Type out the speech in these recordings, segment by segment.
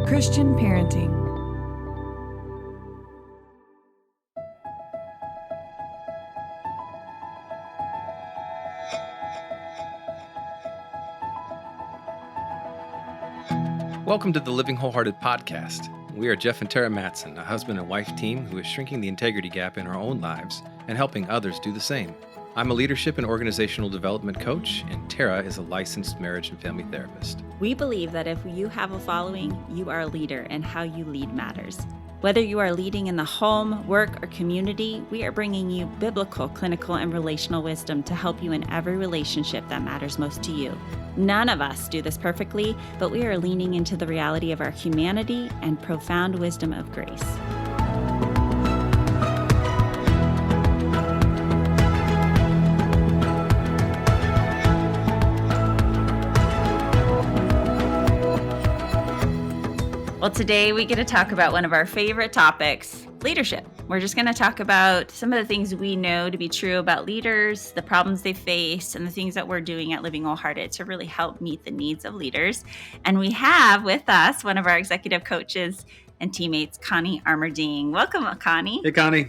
Christian parenting. Welcome to the Living Wholehearted podcast. We are Jeff and Terra Mattson, a husband and wife team who is shrinking the integrity gap in our own lives and helping others do the same. I'm a leadership and organizational development coach, and Terra is a licensed marriage and family therapist. We believe that if you have a following, you are a leader, and how you lead matters. Whether you are leading in the home, work, or community, we are bringing you biblical, clinical, and relational wisdom to help you in every relationship that matters most to you. None of us do this perfectly, but we are leaning into the reality of our humanity and profound wisdom of grace. Well, today we get to talk about one of our favorite topics, leadership. We're just going to talk about some of the things we know to be true about leaders, the problems they face, and the things that we're doing at Living Wholehearted to really help meet the needs of leaders. And we have with us one of our executive coaches and teammates, Connie Armerding. Welcome, Connie. Hey, Connie.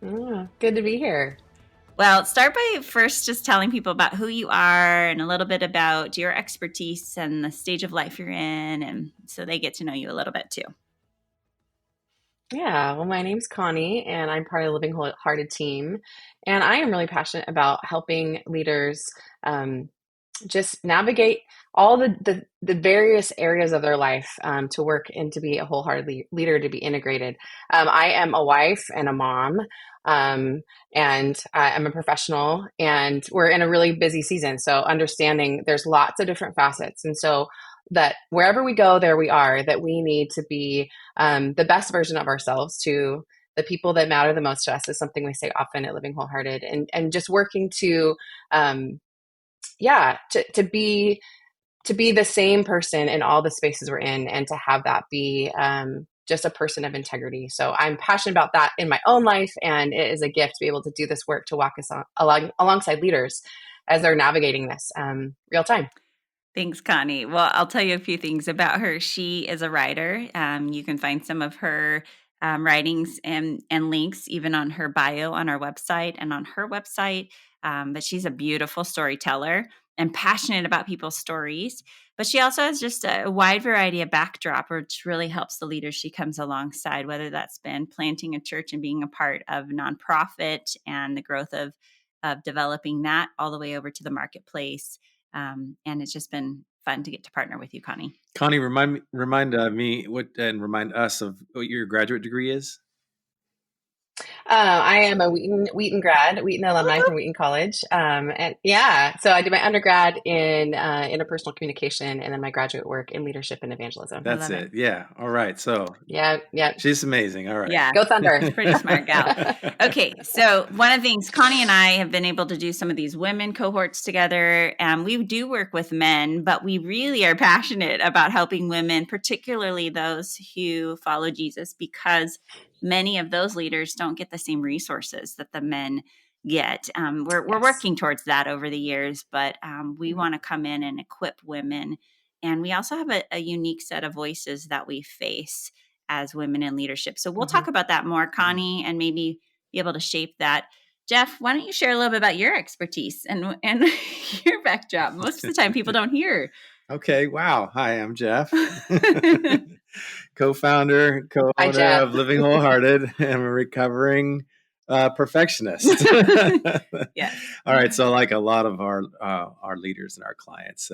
Good to be here. Well, start by first just telling people about who you are and a little bit about your expertise and the stage of life you're in, and so they get to know you a little bit too. Yeah, well, my name's Connie, and I'm part of the Living Wholehearted team, and I am really passionate about helping leaders just navigate all the various areas of their life to work and to be a wholehearted leader, to be integrated. I am a wife and a mom, and I'm a professional, and we're in a really busy season. So understanding there's lots of different facets. And so that wherever we go, there we are, that we need to be the best version of ourselves to the people that matter the most to us is something we say often at Living Wholehearted, and just working to be the same person in all the spaces we're in, and to have that be just a person of integrity. So I'm passionate about that in my own life, and it is a gift to be able to do this work, to walk us alongside leaders as they're navigating this real time. Thanks, Connie. Well, I'll tell you a few things about her. She is a writer. You can find some of her writings and links even on her bio on our website and on her website. But she's a beautiful storyteller and passionate about people's stories. But she also has just a wide variety of backdrop, which really helps the leaders she comes alongside, whether that's been planting a church and being a part of nonprofit and the growth of developing that all the way over to the marketplace. And it's just been fun to get to partner with you, Connie. Connie, remind me and remind us of what your graduate degree is. I am a Wheaton grad, Wheaton alumni from Wheaton College. So I did my undergrad in interpersonal communication, and then my graduate work in leadership and evangelism. That's it. Yeah. All right. So yeah. She's amazing. All right. Yeah. Go Thunder. She's a pretty smart gal. Okay. So one of the things, Connie and I have been able to do some of these women cohorts together. We do work with men, but we really are passionate about helping women, particularly those who follow Jesus, because many of those leaders don't get the same resources that the men get. We're working towards that over the years, but we want to come in and equip women. And we also have a unique set of voices that we face as women in leadership. So we'll talk about that more, Connie, and maybe be able to shape that. Jeff, why don't you share a little bit about your expertise and your backdrop? Most of the time people don't hear. Okay. Wow. Hi, I'm Jeff. Co-founder, co-owner of Living Wholehearted. I'm a recovering perfectionist. Yeah. All right. So like a lot of our leaders and our clients,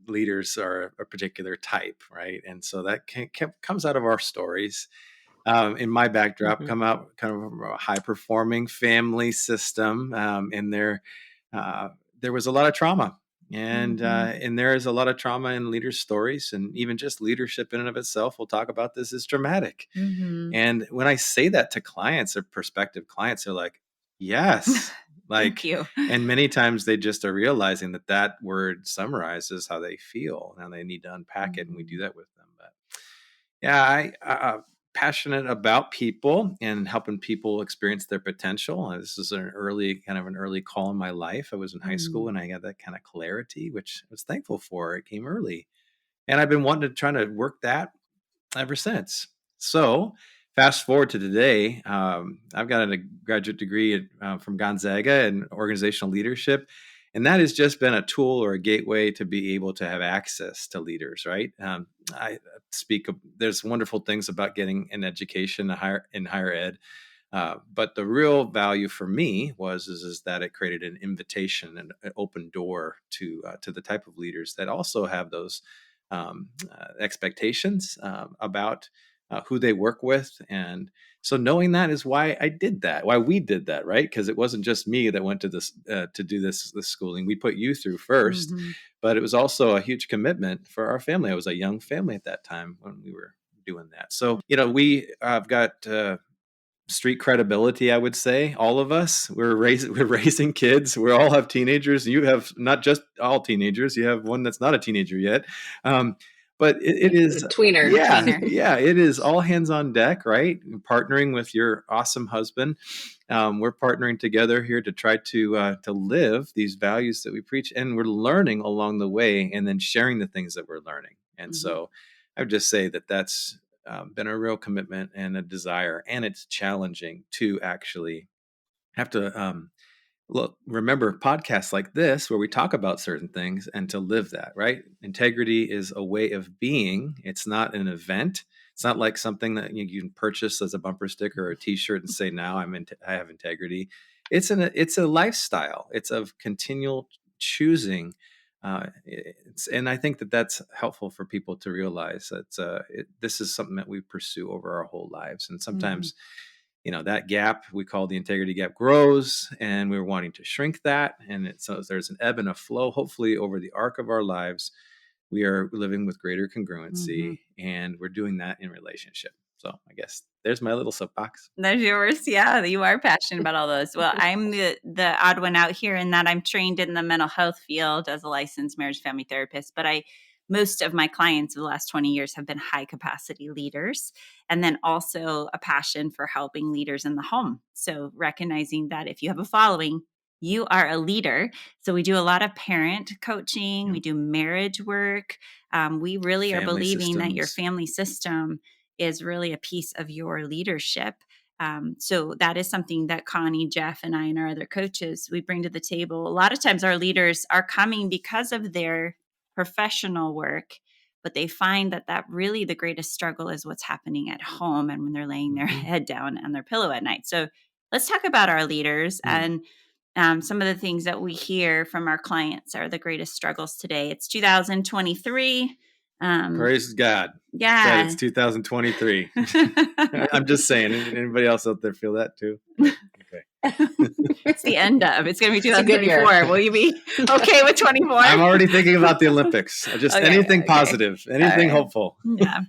leaders are a particular type, right? And so that comes out of our stories. In my backdrop, come out kind of a high-performing family system, and there was a lot of trauma. And there is a lot of trauma in leaders' stories, and even just leadership in and of itself, we'll talk about this, is traumatic. And when I say that to clients or prospective clients, they're like, yes, Thank you. And many times they just are realizing that word summarizes how they feel, and they need to unpack it, and we do that with them. But yeah, I passionate about people and helping people experience their potential. This is an early call in my life. I was in high school and I got that kind of clarity, which I was thankful for. It came early, and I've been trying to work that ever since. So fast forward to today, I've got a graduate degree from Gonzaga in organizational leadership. And that has just been a tool or a gateway to be able to have access to leaders, right? I speak of, there's wonderful things about getting an education in higher ed. But the real value for me is that it created an invitation and an open door to the type of leaders that also have those expectations about who they work with. And so knowing that is why I did that, why we did that, right? Because it wasn't just me that went to this to do this schooling. We put you through first, but it was also a huge commitment for our family. I was a young family at that time when we were doing that. So, we have got street credibility, I would say. All of us, we're raising kids. We all have teenagers. You have not just all teenagers. You have one that's not a teenager yet. But it is a tweener. Yeah, it is all hands on deck, right? Partnering with your awesome husband. We're partnering together here to try to live these values that we preach, and we're learning along the way, and then sharing the things that we're learning. And so, I would just say that that's been a real commitment and a desire, and it's challenging to actually have to remember podcasts like this where we talk about certain things and to live that, right? Integrity is a way of being. It's not an event. It's not like something that you can purchase as a bumper sticker or a t-shirt and say, now I have integrity. It's a lifestyle. It's of continual choosing. And I think that that's helpful for people to realize that this is something that we pursue over our whole lives. And sometimes, that gap we call the integrity gap grows, and we're wanting to shrink that. And so there's an ebb and a flow. Hopefully, over the arc of our lives, we are living with greater congruency, and we're doing that in relationship. So I guess there's my little soapbox. There's yours. Yeah, you are passionate about all those. Well, I'm the odd one out here in that I'm trained in the mental health field as a licensed marriage family therapist, but most of my clients of the last 20 years have been high capacity leaders, and then also a passion for helping leaders in the home. So recognizing that if you have a following, you are a leader. So we do a lot of parent coaching. We do marriage work. We really are believing that your family system is really a piece of your leadership. So that is something that Connie, Jeff, and I and our other coaches, we bring to the table. A lot of times our leaders are coming because of their professional work, but they find that really the greatest struggle is what's happening at home and when they're laying their head down on their pillow at night. So let's talk about our leaders and some of the things that we hear from our clients are the greatest struggles today. It's 2023. Praise God. Yeah. That it's 2023. I'm just saying, anybody else out there feel that too? Okay. It's the end of. It's going to be 2024. Will you be okay with 24? I'm already thinking about the Olympics. Just anything positive, anything hopeful. Yeah.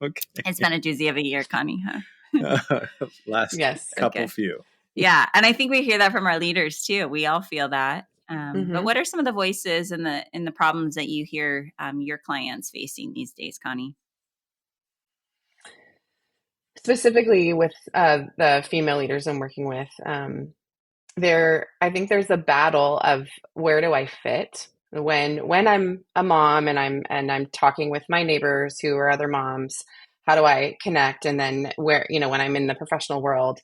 Okay. It's been a doozy of a year, Connie, huh? Last couple few. Yeah. And I think we hear that from our leaders too. We all feel that. But what are some of the voices and the problems that you hear your clients facing these days, Connie? Specifically with the female leaders I'm working with, I think there's a battle of where do I fit when I'm a mom and I'm talking with my neighbors who are other moms. How do I connect? And then when I'm in the professional world,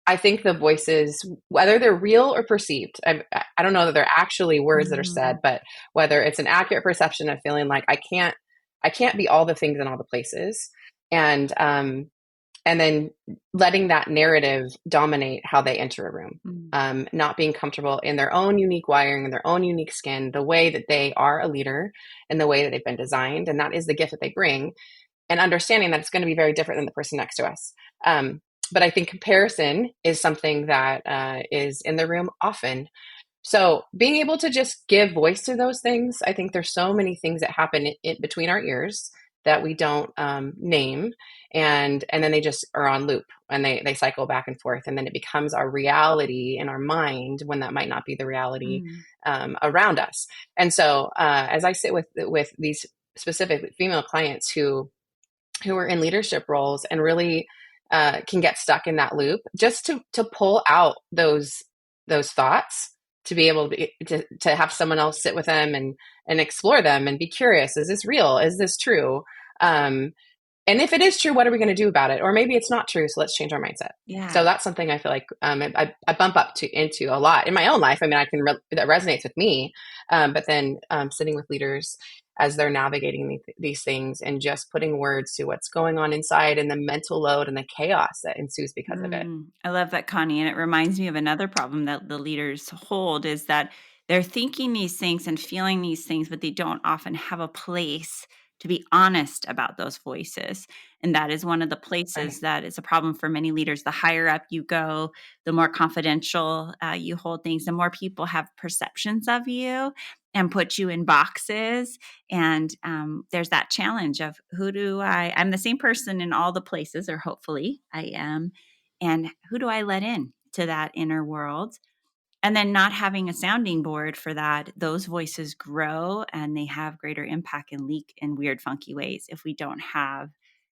I think the voices, whether they're real or perceived, I don't know that they're actually words that are said, but whether it's an accurate perception of feeling like I can't be all the things in all the places, and then letting that narrative dominate how they enter a room, not being comfortable in their own unique wiring and their own unique skin, the way that they are a leader and the way that they've been designed, and that is the gift that they bring, and understanding that it's going to be very different than the person next to us. But I think comparison is something that is in the room often. So being able to just give voice to those things, I think there's so many things that happen in between our ears that we don't name. And then they just are on loop and they cycle back and forth. And then it becomes our reality in our mind when that might not be the reality around us. And so as I sit with these specific female clients who are in leadership roles and really can get stuck in that loop, just to pull out those thoughts, to be able to have someone else sit with them and explore them and be curious. Is this real? Is this true? And if it is true, what are we going to do about it? Or maybe it's not true, so let's change our mindset. Yeah. So that's something I feel like I bump up into a lot in my own life. I mean, that resonates with me. But then sitting with leaders as they're navigating these things and just putting words to what's going on inside and the mental load and the chaos that ensues because of it. I love that, Connie. And it reminds me of another problem that the leaders hold is that they're thinking these things and feeling these things, but they don't often have a place to be honest about those voices. And that is one of the places that is a problem for many leaders. The higher up you go, the more confidential you hold things, the more people have perceptions of you and put you in boxes. And there's that challenge of I'm the same person in all the places, or hopefully I am. And who do I let in to that inner world? And then not having a sounding board for that, those voices grow and they have greater impact and leak in weird, funky ways if we don't have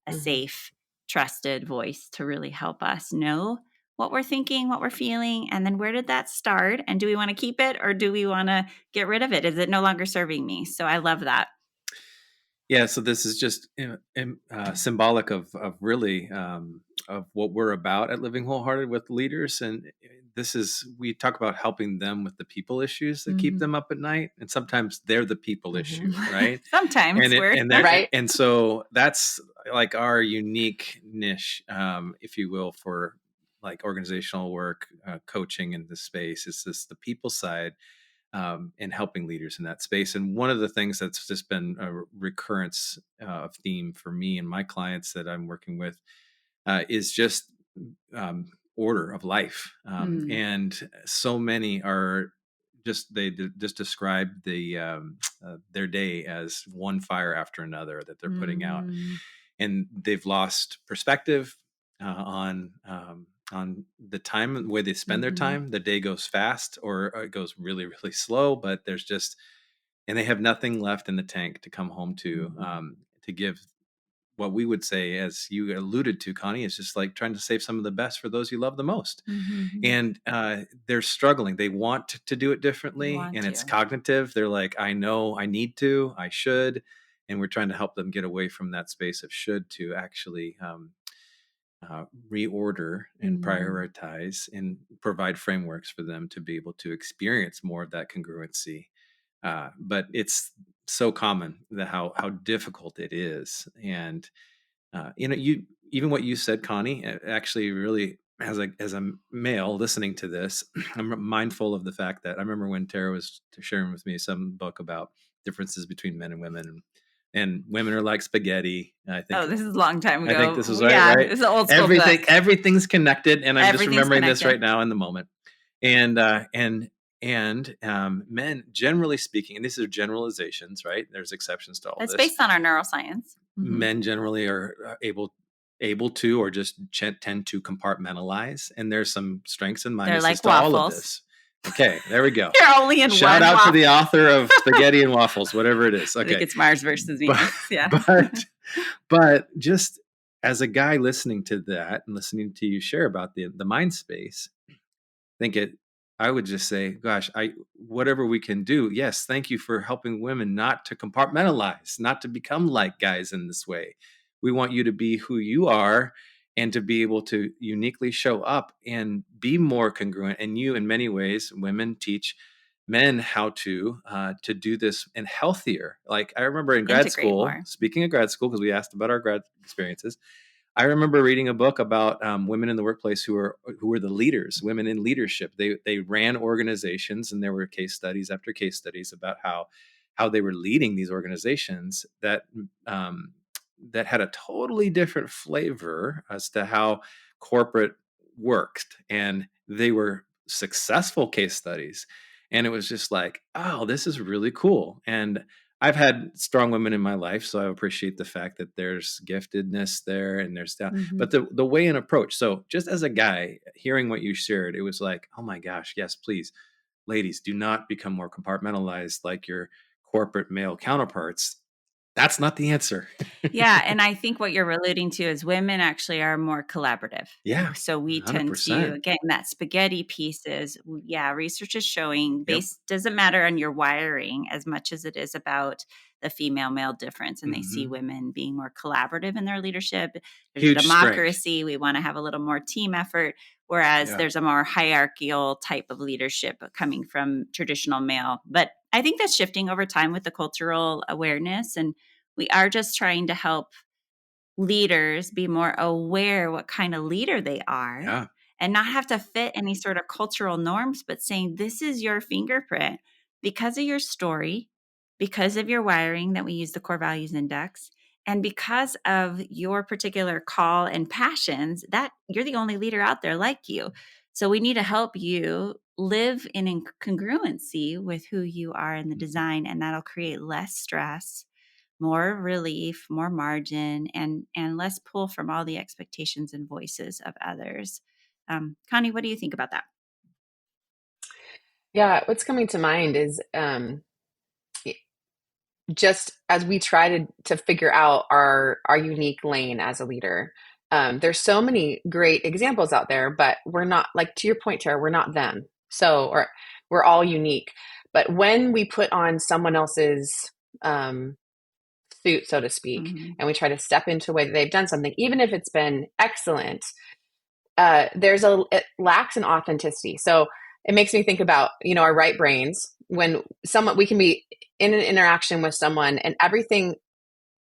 a safe, trusted voice to really help us know what we're thinking, what we're feeling, and then where did that start? And do we want to keep it or do we want to get rid of it? Is it no longer serving me? So I love that. Yeah, so this is just symbolic of really of what we're about at Living Wholehearted with leaders, and we talk about helping them with the people issues that keep them up at night, and sometimes they're the people issue, right? Sometimes right, and so that's like our unique niche, if you will, for like organizational work, coaching in this space. Is this the people side? And helping leaders in that space. And one of the things that's just been a recurrence of theme for me and my clients that I'm working with is just order of life. And so many are they just describe their day as one fire after another that they're putting out, and they've lost perspective on the time and the way they spend their time. The day goes fast or it goes really, really slow, but and they have nothing left in the tank to come home to give what we would say, as you alluded to, Connie, is just like trying to save some of the best for those you love the most. And they're struggling. They want to do it differently, and it's cognitive. They're like, I know I need to, I should. And we're trying to help them get away from that space of should to actually reorder and prioritize and provide frameworks for them to be able to experience more of that congruency. But it's so common that how difficult it is. And even what you said, Connie, actually really as a male listening to this, I'm mindful of the fact that I remember when Terra was sharing with me some book about differences between men and women, and women are like spaghetti. I think. Oh, this is a long time ago. I think this was right. It's an old school book. Everything's connected, and I'm just remembering this right now in the moment. And men, generally speaking, and these are generalizations, right? There's exceptions to all this. It's based on our neuroscience. Men generally are able to, or just tend to compartmentalize, and there's some strengths and minuses like to waffles. all of this. Okay, there we go. You're only in Shout one out waffle. to the author of Spaghetti and Waffles, whatever it is. Okay, I think it's Mars versus Venus. Yeah. But just as a guy listening to that and listening to you share about the mind space, I would just say, gosh, whatever we can do. Yes, thank you for helping women not to compartmentalize, not to become like guys in this way. We want you to be who you are and to be able to uniquely show up and be more congruent. And you, in many ways, women teach men how to do this and healthier. Like I remember in grad school, speaking of grad school, because we asked about our grad experiences, I remember reading a book about women in the workplace who were the leaders, women in leadership. They ran organizations, and there were case studies after case studies about how they were leading these organizations that had a totally different flavor as to how corporate worked, and they were successful case studies. And it was just like, oh, this is really cool. And I've had strong women in my life, so I appreciate the fact that there's giftedness there and there's but the way and approach. So just as a guy, hearing what you shared, it was like, oh my gosh, yes, please, ladies, do not become more compartmentalized like your corporate male counterparts. That's not the answer. Yeah. And I think what you're alluding to is women actually are more collaborative. Yeah. So we 100%. Tend to, again, that spaghetti piece is, research is showing doesn't matter on your wiring as much as it is about the female male difference, and they see women being more collaborative in their leadership. There's Huge a strength. democracy. We want to have a little more team effort, whereas there's a more hierarchical type of leadership coming from traditional male. But I think that's shifting over time with the cultural awareness, and we are just trying to help leaders be more aware what kind of leader they are and not have to fit any sort of cultural norms, but saying this is your fingerprint because of your story, because of your wiring that we use the core values index, and because of your particular call and passions, that you're the only leader out there like you. So we need to help you live in congruency with who you are in the design, and that'll create less stress, more relief, more margin, and less pull from all the expectations and voices of others. Connie, what do you think about that? Yeah, what's coming to mind is just as we try to figure out our unique lane as a leader. There's so many great examples out there, but we're not, like to your point, Tara, we're not them. So, or we're all unique. But when we put on someone else's suit, so to speak, and we try to step into a way that they've done something, even if it's been excellent, it lacks an authenticity. So it makes me think about, our right brains. When we can be in an interaction with someone and everything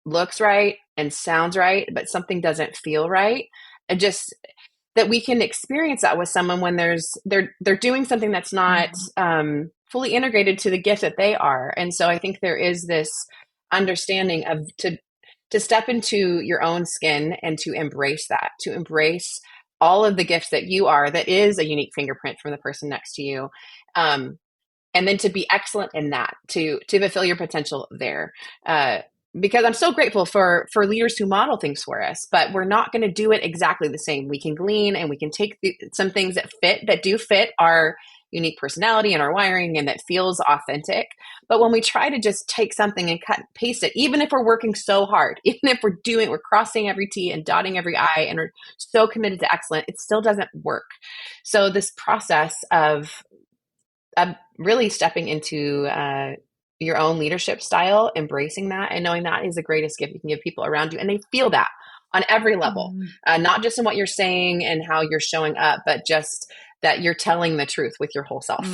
looks right and sounds right, but something doesn't feel right. And just that we can experience that with someone when they're doing something that's not fully integrated to the gift that they are. And so I think there is this understanding of to step into your own skin and to embrace that, to embrace all of the gifts that you are, that is a unique fingerprint from the person next to you. And then to be excellent in that, to fulfill your potential there. Because I'm so grateful for leaders who model things for us, but we're not going to do it exactly the same. We can glean and we can take some things that do fit our unique personality and our wiring and that feels authentic. But when we try to just take something and cut and paste it, even if we're working so hard, even if we're crossing every T and dotting every I and we're so committed to excellence, it still doesn't work. So this process of really stepping into your own leadership style, embracing that, and knowing that is the greatest gift you can give people around you. And they feel that on every level, not just in what you're saying and how you're showing up, but just that you're telling the truth with your whole self.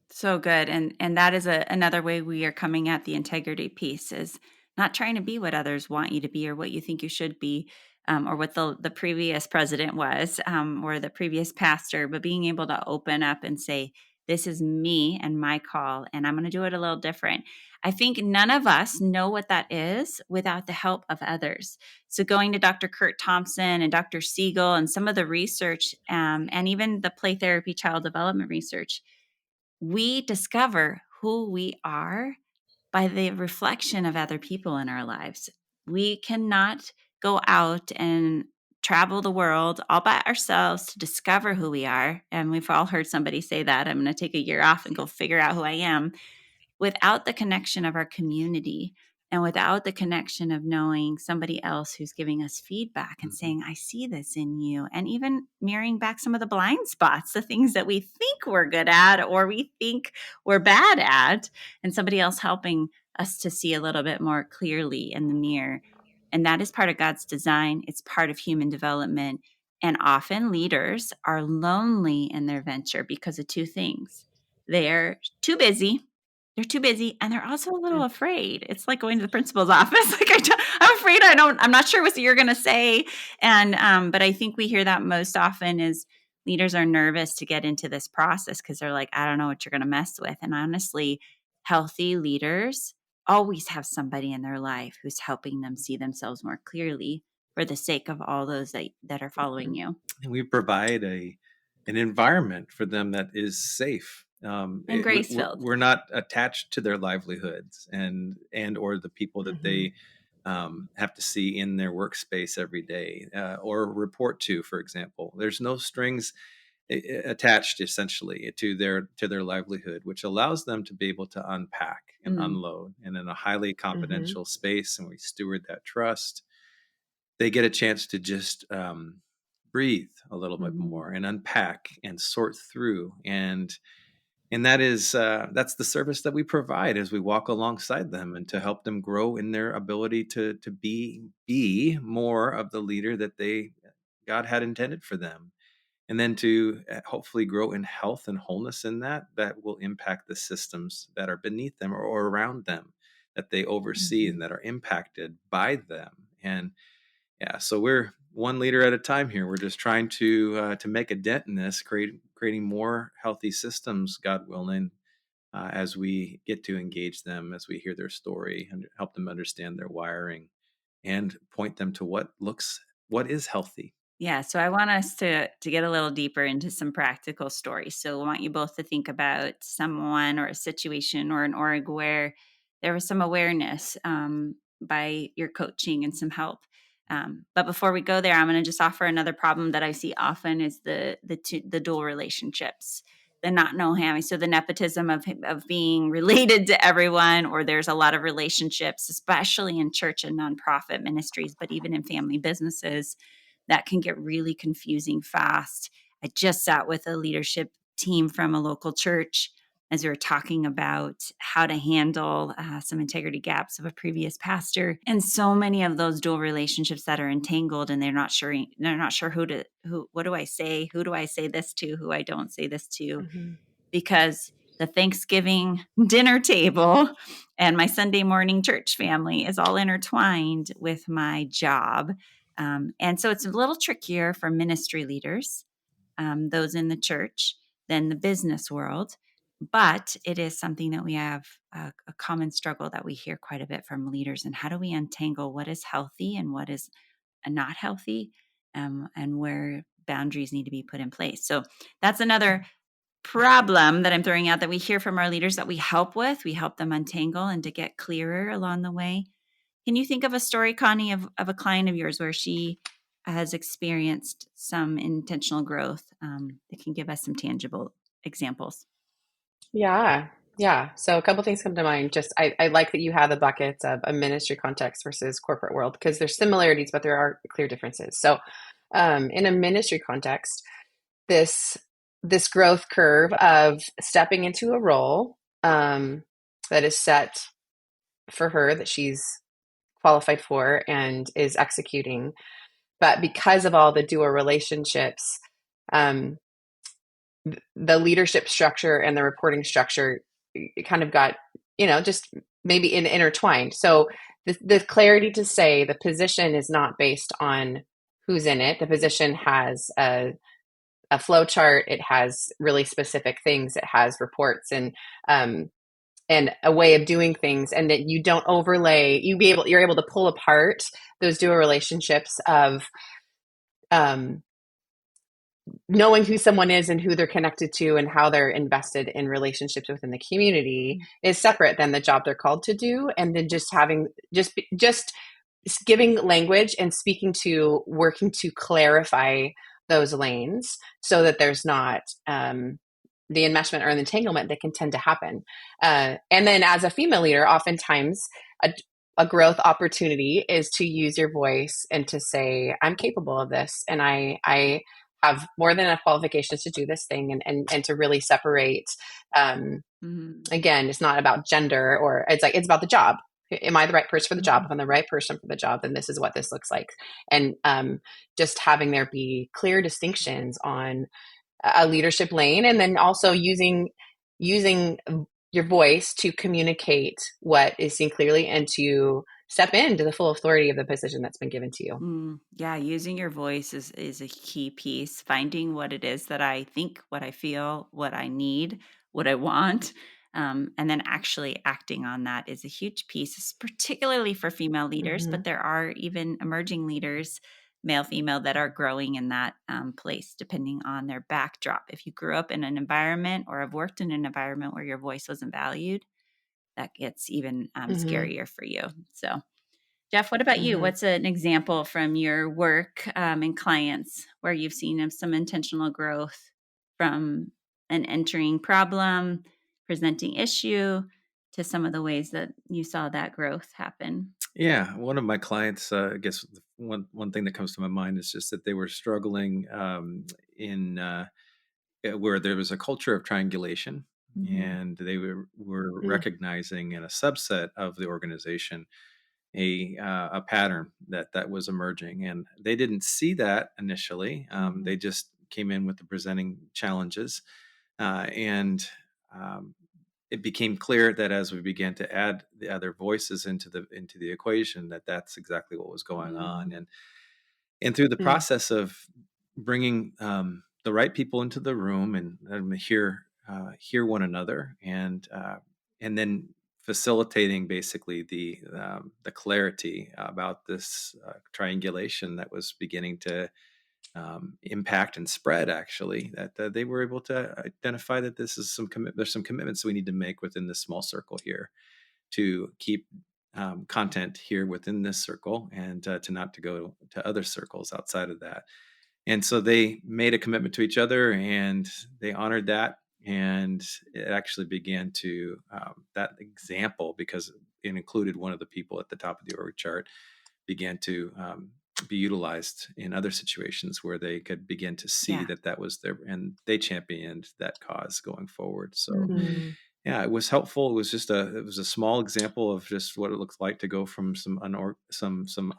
So good. And that is another way we are coming at the integrity piece, is not trying to be what others want you to be or what you think you should be, or what the previous president was, or the previous pastor, but being able to open up and say, this is me and my call, and I'm going to do it a little different. I think none of us know what that is without the help of others. So going to Dr. Kurt Thompson and Dr. Siegel and some of the research, and even the play therapy child development research, we discover who we are by the reflection of other people in our lives. We cannot go out and travel the world all by ourselves to discover who we are. And we've all heard somebody say that, I'm going to take a year off and go figure out who I am, without the connection of our community and without the connection of knowing somebody else who's giving us feedback and saying, I see this in you, and even mirroring back some of the blind spots, the things that we think we're good at or we think we're bad at, and somebody else helping us to see a little bit more clearly in the mirror. And that is part of God's design. It's part of human development. And often leaders are lonely in their venture because of two things. They're too busy. And they're also a little afraid. It's like going to the principal's office. Like, I'm afraid I'm not sure what you're going to say. And, but I think we hear that most often is leaders are nervous to get into this process because they're like, I don't know what you're going to mess with. And honestly, healthy leaders always have somebody in their life who's helping them see themselves more clearly for the sake of all those that are following you. And we provide an environment for them that is safe. And grace-filled. We're not attached to their livelihoods and or the people that they have to see in their workspace every day or report to, for example. There's no strings attached essentially to their livelihood, which allows them to be able to unpack and unload. And in a highly confidential space, and we steward that trust, they get a chance to just breathe a little bit more and unpack and sort through. And And that's the service that we provide as we walk alongside them and to help them grow in their ability to be more of the leader that God had intended for them. And then to hopefully grow in health and wholeness in that will impact the systems that are beneath them or around them that they oversee and that are impacted by them. And yeah, so we're one leader at a time here. We're just trying to make a dent in this, creating more healthy systems, God willing, as we get to engage them, as we hear their story and help them understand their wiring, and point them to what is healthy. Yeah, so I want us to get a little deeper into some practical stories. So I want you both to think about someone or a situation or an org where there was some awareness by your coaching and some help. But before we go there, I'm going to just offer another problem that I see often is the dual relationships, the not know having. So the nepotism of being related to everyone, or there's a lot of relationships, especially in church and nonprofit ministries, but even in family businesses that can get really confusing fast. I just sat with a leadership team from a local church as we were talking about how to handle some integrity gaps of a previous pastor, and so many of those dual relationships that are entangled, and they're not sure what do I say, who do I say this to, who I don't say this to, because the Thanksgiving dinner table and my Sunday morning church family is all intertwined with my job. And so it's a little trickier for ministry leaders, those in the church, than the business world. But it is something that we have a common struggle that we hear quite a bit from leaders. And how do we untangle what is healthy and what is not healthy, and where boundaries need to be put in place? So that's another problem that I'm throwing out that we hear from our leaders that we help with. We help them untangle and to get clearer along the way. Can you think of a story, Connie, of a client of yours where she has experienced some intentional growth that can give us some tangible examples? Yeah. Yeah. So a couple things come to mind. Just I like that you have the buckets of a ministry context versus corporate world, because there's similarities, but there are clear differences. So in a ministry context, this growth curve of stepping into a role that is set for her, that she's qualified for and is executing. But because of all the dual relationships, the leadership structure and the reporting structure kind of got, just maybe intertwined. So the clarity to say the position is not based on who's in it. The position has a flow chart. It has really specific things. It has reports and a way of doing things, and that you don't overlay. You're able to pull apart those dual relationships of knowing who someone is and who they're connected to and how they're invested in relationships within the community is separate than the job they're called to do. And then just giving language and working to clarify those lanes so that there's not the enmeshment or the entanglement that can tend to happen. And then as a female leader, oftentimes a growth opportunity is to use your voice and to say, I'm capable of this. And I have more than enough qualifications to do this thing, and to really separate. Again, it's not about gender, or it's about the job. Am I the right person for the job? If I'm the right person for the job, then this is what this looks like. And just having there be clear distinctions on a leadership lane, and then also using your voice to communicate what is seen clearly and to step into the full authority of the position that's been given to you. Yeah, using your voice is a key piece. Finding what it is that I think, what I feel, what I need, what I want, and then actually acting on that is a huge piece, particularly for female leaders. But there are even emerging leaders, male, female, that are growing in that place, depending on their backdrop. If you grew up in an environment or have worked in an environment where your voice wasn't valued, that gets even scarier for you. So, Jeff, what about you? What's an example from your work and clients where you've seen some intentional growth from an entering problem, presenting issue, to some of the ways that you saw that growth happen? Yeah, one of my clients, I guess one thing that comes to my mind is just that they were struggling in where there was a culture of triangulation, and they were recognizing in a subset of the organization a pattern that was emerging, and they didn't see that initially. They just came in with the presenting challenges, and it became clear that as we began to add the other voices into the equation, that's exactly what was going on. And through the process of bringing the right people into the room and hear one another, and then facilitating basically the clarity about this triangulation that was beginning to impact and spread, actually, that they were able to identify that there's some commitments we need to make within this small circle here to keep content here within this circle, and to not to go to other circles outside of that. And so they made a commitment to each other, and they honored that. And it actually began to that example, because it included one of the people at the top of the org chart, began to be utilized in other situations where they could begin to see that was their, and they championed that cause going forward. So yeah, it was helpful. It was a small example of just what it looks like to go from some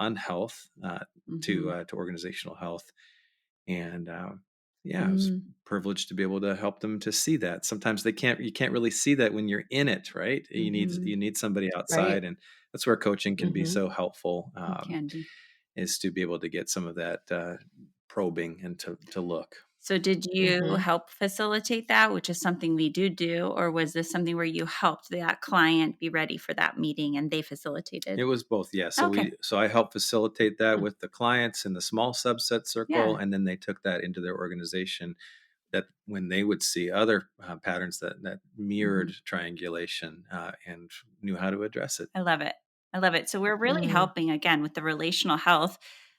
unhealth to organizational health. And it was privileged to be able to help them to see that. Sometimes you can't really see that when you're in it, right? You need somebody outside, and that's where coaching can be so helpful. Is to be able to get some of that probing and to look. So did you help facilitate that, which is something we do, or was this something where you helped that client be ready for that meeting and they facilitated? It was both, yeah. So I helped facilitate that with the clients in the small subset circle, and then they took that into their organization, that when they would see other patterns that mirrored triangulation, and knew how to address it. I love it. So we're really helping, again, with the relational health,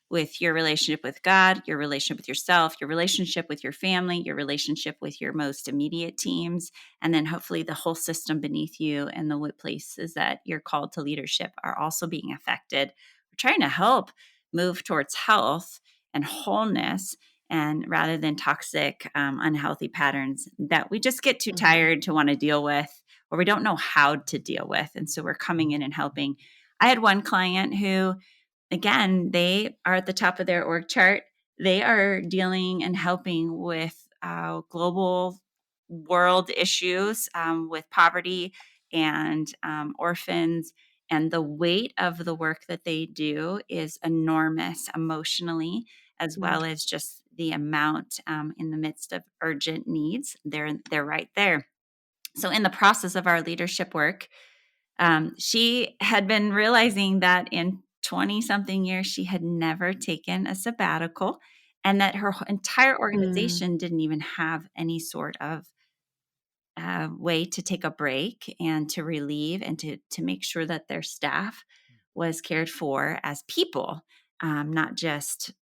with your relationship with God, your relationship with yourself, your relationship with your family, your relationship with your most immediate teams, and then hopefully the whole system beneath you and the places that you're called to leadership are also being affected. We're trying to help move towards health and wholeness, and rather than toxic, unhealthy patterns that we just get too tired to want to deal with, or we don't know how to deal with. And so we're coming in and helping. I had one client who, again, they are at the top of their org chart. They are dealing and helping with global world issues, with poverty and orphans. And the weight of the work that they do is enormous emotionally, as well as just the amount in the midst of urgent needs. They're right there. So in the process of our leadership work, she had been realizing that in 20-something years, she had never taken a sabbatical, and that her entire organization didn't even have any sort of way to take a break and to relieve and to make sure that their staff was cared for as people, not just,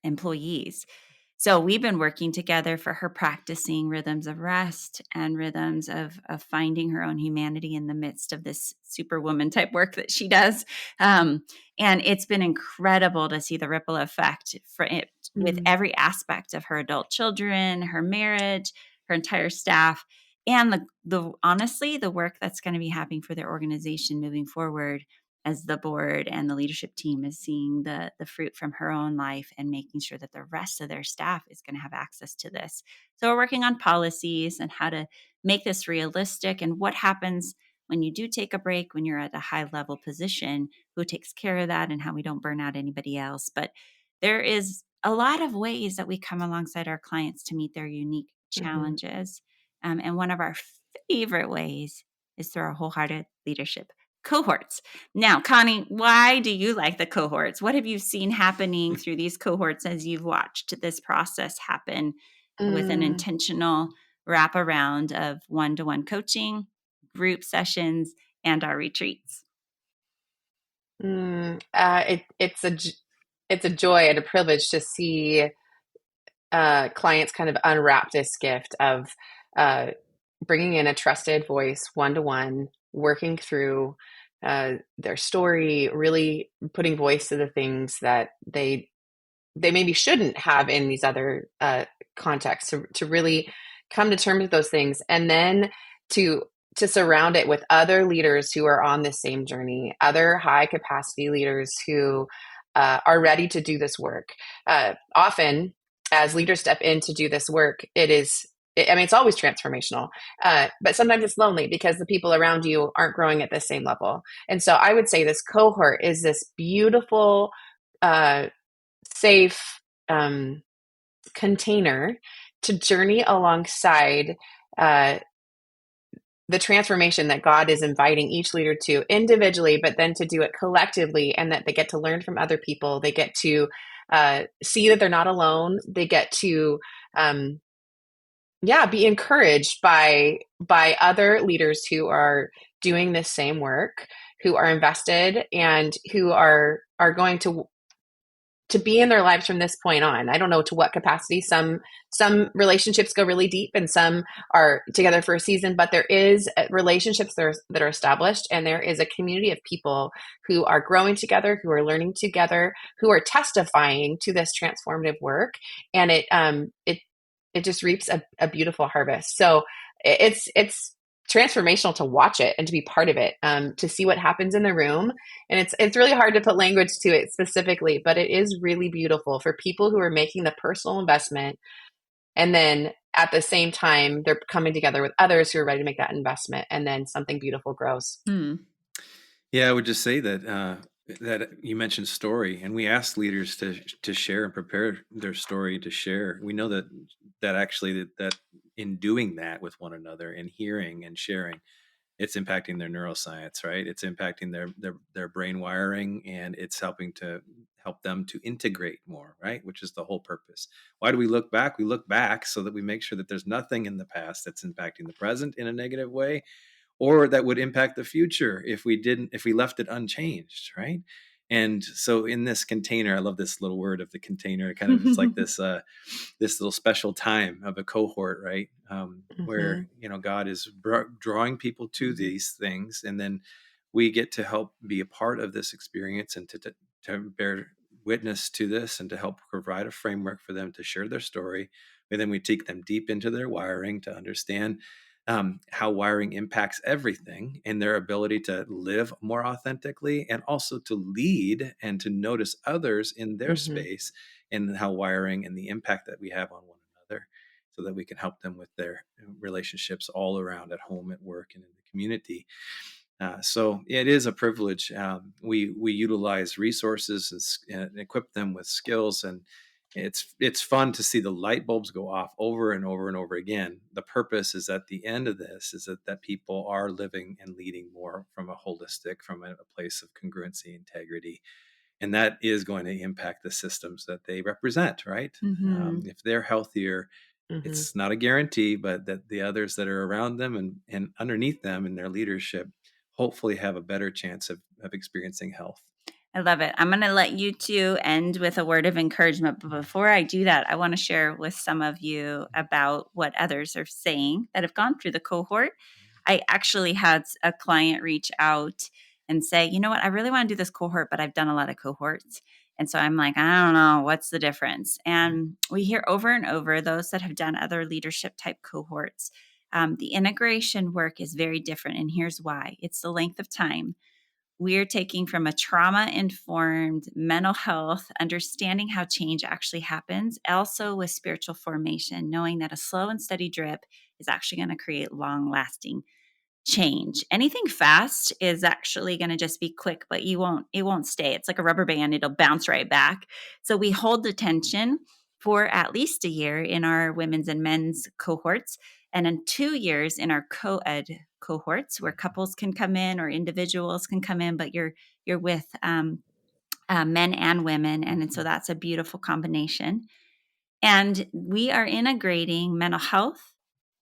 employees. So we've been working together for her, practicing rhythms of rest and rhythms of finding her own humanity in the midst of this superwoman type work that she does. And it's been incredible to see the ripple effect for it with every aspect of her adult children, her marriage, her entire staff, and the honestly, the work that's going to be happening for their organization moving forward, as the board and the leadership team is seeing the fruit from her own life and making sure that the rest of their staff is going to have access to this. So we're working on policies and how to make this realistic, and what happens when you do take a break, when you're at a high level position, who takes care of that, and how we don't burn out anybody else. But there is a lot of ways that we come alongside our clients to meet their unique challenges. And one of our favorite ways is through our Wholehearted leadership cohorts. Now, Connie, why do you like the cohorts? What have you seen happening through these cohorts as you've watched this process happen with an intentional wraparound of one-to-one coaching, group sessions, and our retreats? It's a joy and a privilege to see clients kind of unwrap this gift of bringing in a trusted voice, one-to-one, working through their story, really putting voice to the things that they maybe shouldn't have in these other contexts, to really come to terms with those things, and then to surround it with other leaders who are on the same journey, other high capacity leaders who are ready to do this work. Often, as leaders step in to do this work, it's always transformational, but sometimes it's lonely because the people around you aren't growing at the same level. And so I would say this cohort is this beautiful, safe container to journey alongside the transformation that God is inviting each leader to individually, but then to do it collectively, and that they get to learn from other people. They get to see that they're not alone. They get to be encouraged by other leaders who are doing this same work, who are invested, and who are going to be in their lives from this point on. I don't know to what capacity. Some relationships go really deep, and some are together for a season, but there is relationships that are established, and there is a community of people who are growing together, who are learning together, who are testifying to this transformative work, and it just reaps a beautiful harvest. So it's transformational to watch it and to be part of it, to see what happens in the room. And it's really hard to put language to it specifically, but it is really beautiful for people who are making the personal investment. And then at the same time, they're coming together with others who are ready to make that investment. And then something beautiful grows. Yeah, I would just say that that you mentioned story, and we ask leaders to share and prepare their story to share. We know that actually that in doing that with one another and hearing and sharing, it's impacting their neuroscience, right? It's impacting their brain wiring, and it's help them to integrate more, right? Which is the whole purpose. Why do we look back? We look back so that we make sure that there's nothing in the past that's impacting the present in a negative way, or that would impact the future if we left it unchanged, right? And so in this container, I love this little word of the container. It kind of is like this little special time of a cohort, right? Where God is drawing people to these things, and then we get to help be a part of this experience and to bear witness to this, and to help provide a framework for them to share their story. And then we take them deep into their wiring to understand how wiring impacts everything, and their ability to live more authentically, and also to lead and to notice others in their space, and how wiring and the impact that we have on one another, so that we can help them with their relationships all around, at home, at work, and in the community. So it is a privilege. We utilize resources and equip them with skills, and it's fun to see the light bulbs go off over and over and over again. The purpose is at the end of this is that people are living and leading more from a place of congruency, integrity, and that is going to impact the systems that they represent, right? If they're healthier, it's not a guarantee, but that the others that are around them and underneath them in their leadership hopefully have a better chance of experiencing health. I love it. I'm going to let you two end with a word of encouragement. But before I do that, I want to share with some of you about what others are saying that have gone through the cohort. I actually had a client reach out and say, you know what, I really want to do this cohort, but I've done a lot of cohorts. And so I'm like, I don't know, what's the difference? And we hear over and over those that have done other leadership type cohorts. The integration work is very different. And here's why. It's the length of time. We're taking from a trauma-informed mental health, understanding how change actually happens, also with spiritual formation, knowing that a slow and steady drip is actually going to create long-lasting change. Anything fast is actually going to just be quick, but it won't stay. It's like a rubber band. It'll bounce right back. So we hold the tension for at least a year in our women's and men's cohorts, and in 2 years in our co-ed cohorts, where couples can come in or individuals can come in, but you're with men and women. And so that's a beautiful combination. And we are integrating mental health,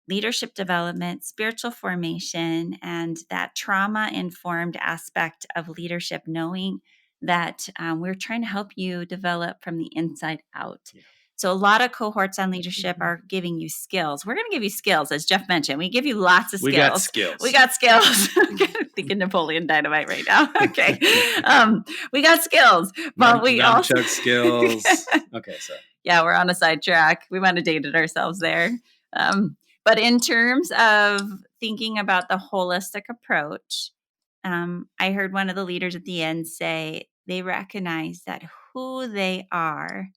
leadership development, spiritual formation, and that trauma-informed aspect of leadership, knowing that we're trying to help you develop from the inside out. Yeah. So a lot of cohorts on leadership are giving you skills. We're going to give you skills, as Jeff mentioned. We give you lots of skills. We got skills. I'm thinking Napoleon Dynamite right now. Okay. We got skills, but we also skills. Okay, sorry. Yeah, we're on a sidetrack. We might have dated ourselves there. But in terms of thinking about the holistic approach, I heard one of the leaders at the end say they recognize that who they are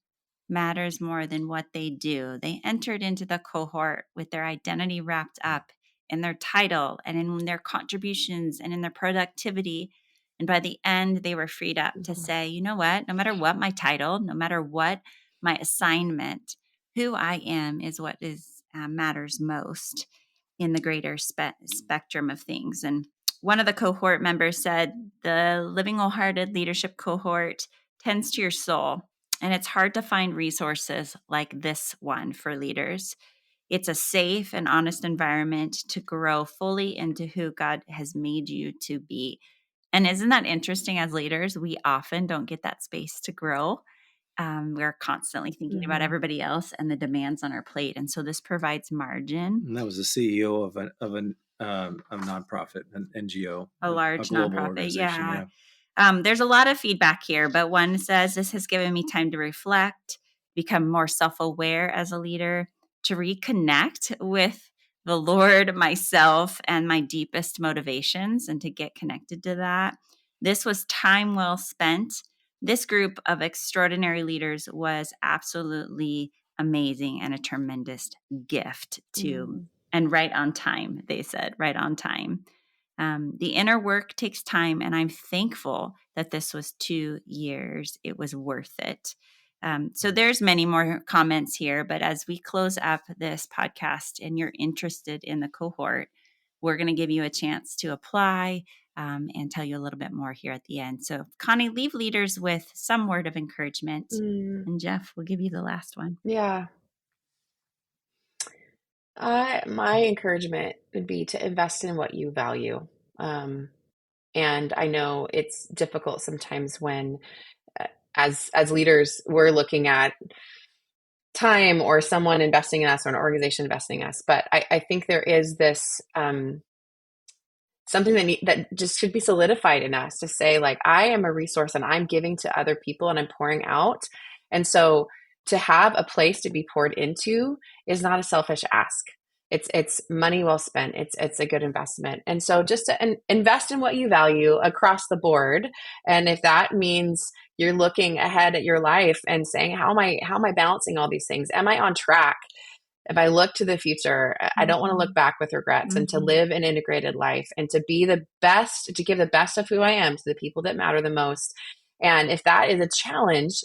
matters more than what they do. They entered into the cohort with their identity wrapped up in their title and in their contributions and in their productivity. And by the end, they were freed up to say, you know what, no matter what my title, no matter what my assignment, who I am is what matters most in the greater spectrum of things. And one of the cohort members said, the Living Wholehearted Leadership Cohort tends to your soul. And it's hard to find resources like this one for leaders. It's a safe and honest environment to grow fully into who God has made you to be. And isn't that interesting? As leaders, we often don't get that space to grow. We're constantly thinking about everybody else and the demands on our plate. And so this provides margin. And that was the CEO of a nonprofit, an NGO, a large global nonprofit. organization. Yeah. There's a lot of feedback here, but one says this has given me time to reflect, become more self-aware as a leader, to reconnect with the Lord, myself, and my deepest motivations, and to get connected to that. This was time well spent. This group of extraordinary leaders was absolutely amazing and a tremendous gift to, and right on time, they said, right on time. The inner work takes time, and I'm thankful that this was 2 years. It was worth it. So there's many more comments here, but as we close up this podcast and you're interested in the cohort, we're going to give you a chance to apply and tell you a little bit more here at the end. So Connie, leave leaders with some word of encouragement. And Jeff, we'll give you the last one. Yeah. My encouragement would be to invest in what you value. And I know it's difficult sometimes when, as leaders, we're looking at time or someone investing in us or an organization investing in us. But I think there is this something that just should be solidified in us to say, like, I am a resource and I'm giving to other people and I'm pouring out. And so to have a place to be poured into is not a selfish ask. It's money well spent. It's a good investment. And so just to invest in what you value across the board. And if that means you're looking ahead at your life and saying, how am I balancing all these things? Am I on track? If I look to the future, I don't want to look back with regrets, and to live an integrated life and to be the best, to give the best of who I am to the people that matter the most. And if that is a challenge,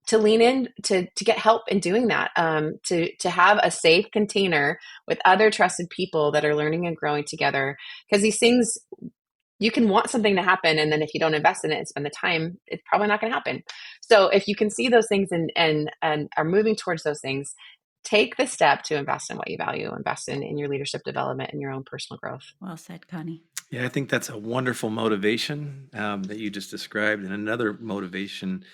to lean in, to get help in doing that, to have a safe container with other trusted people that are learning and growing together. Because these things, you can want something to happen, and then if you don't invest in it and spend the time, it's probably not going to happen. So if you can see those things and are moving towards those things, take the step to invest in what you value, invest in your leadership development and your own personal growth. Well said, Connie. Yeah, I think that's a wonderful motivation that you just described. And another motivation,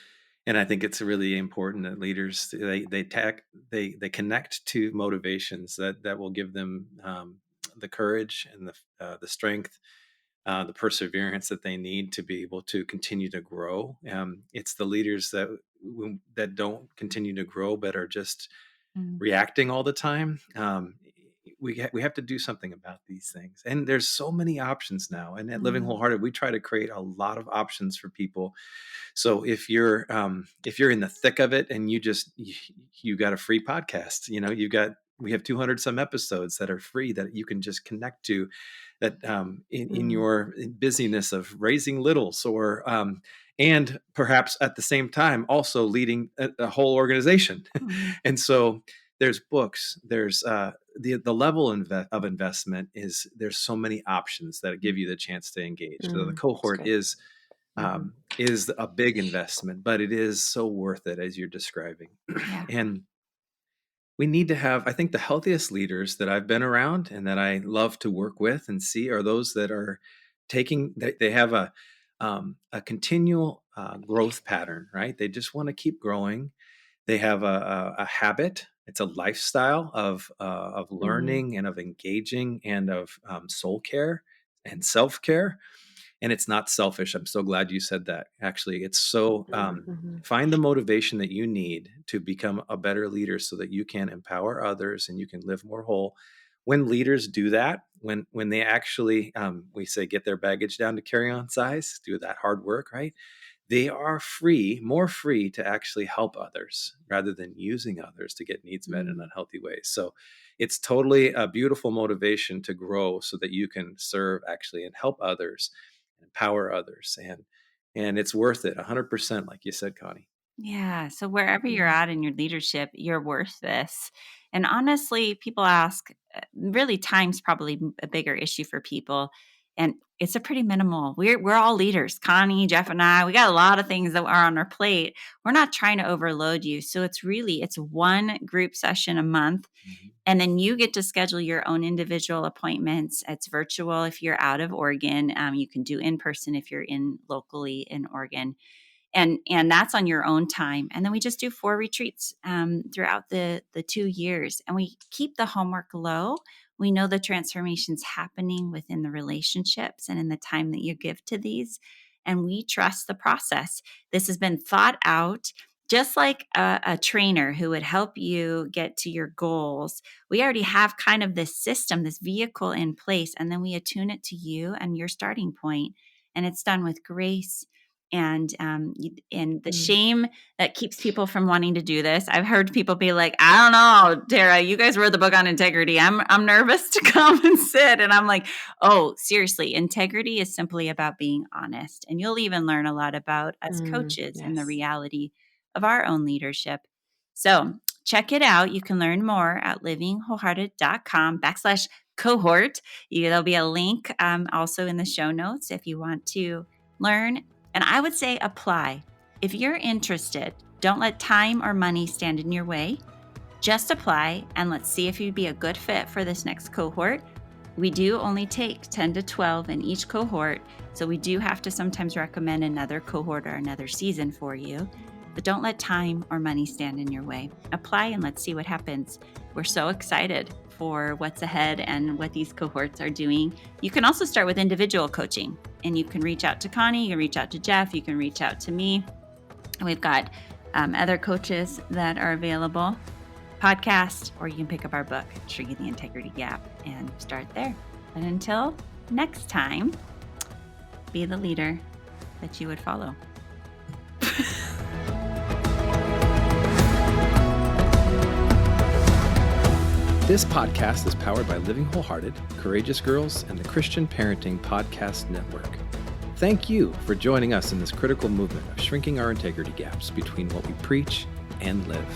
and I think it's really important that leaders, they connect to motivations that will give them the courage and the strength, the perseverance that they need to be able to continue to grow. It's the leaders that don't continue to grow, but are just reacting all the time. We have to do something about these things. And there's so many options now. And at Living Wholehearted, we try to create a lot of options for people. So if you're in the thick of it and you got a free podcast, we have 200 some episodes that are free that you can just connect to, that in your busyness of raising littles, or and perhaps at the same time also leading a whole organization. And so there's books, there's the level of investment is, there's so many options that give you the chance to engage. So the cohort is a big investment, but it is so worth it, as you're describing. Yeah. And we need to have, I think, the healthiest leaders that I've been around and that I love to work with and see are those that are they have a continual growth pattern, right? They just want to keep growing. They have a habit. It's a lifestyle of learning and of engaging and of soul care and self-care. And it's not selfish. I'm so glad you said that. Actually, it's so Mm-hmm. find the motivation that you need to become a better leader so that you can empower others and you can live more whole. When leaders do that, when they actually, we say, get their baggage down to carry-on size, do that hard work, right? They are more free to actually help others rather than using others to get needs met in unhealthy ways. So it's totally a beautiful motivation to grow so that you can serve actually and help others, empower others. And it's worth it 100%, like you said, Connie. Yeah. So wherever you're at in your leadership, you're worth this. And honestly, people ask, really, time's probably a bigger issue for people. And it's a pretty minimal. We're all leaders. Connie, Jeff, and I, we got a lot of things that are on our plate. We're not trying to overload you. So it's one group session a month. And then you get to schedule your own individual appointments. It's virtual if you're out of Oregon. You can do in person if you're locally in Oregon. And that's on your own time. And then we just do 4 retreats throughout the 2 years. And we keep the homework low. We know the transformation's happening within the relationships and in the time that you give to these. And we trust the process. This has been thought out. Just like a trainer who would help you get to your goals, we already have kind of this system, this vehicle in place, and then we attune it to you and your starting point. And it's done with grace and the shame that keeps people from wanting to do this. I've heard people be like, I don't know, Terra, you guys wrote the book on integrity. I'm nervous to come and sit. And I'm like, oh, seriously, integrity is simply about being honest. And you'll even learn a lot about us coaches and the reality of our own leadership. So check it out. You can learn more at livingwholehearted.com/cohort. There'll be a link also in the show notes if you want to learn. And I would say apply. If you're interested, don't let time or money stand in your way. Just apply and let's see if you'd be a good fit for this next cohort. We do only take 10 to 12 in each cohort, so we do have to sometimes recommend another cohort or another season for you. But don't let time or money stand in your way. Apply and let's see what happens. We're so excited for what's ahead and what these cohorts are doing. You can also start with individual coaching, and you can reach out to Connie, you can reach out to Jeff, you can reach out to me. We've got other coaches that are available, podcast, or you can pick up our book, Shrinking the Integrity Gap, and start there. And until next time, be the leader that you would follow. This podcast is powered by Living Wholehearted, Courageous Girls, and the Christian Parenting Podcast Network. Thank you for joining us in this critical movement of shrinking our integrity gaps between what we preach and live.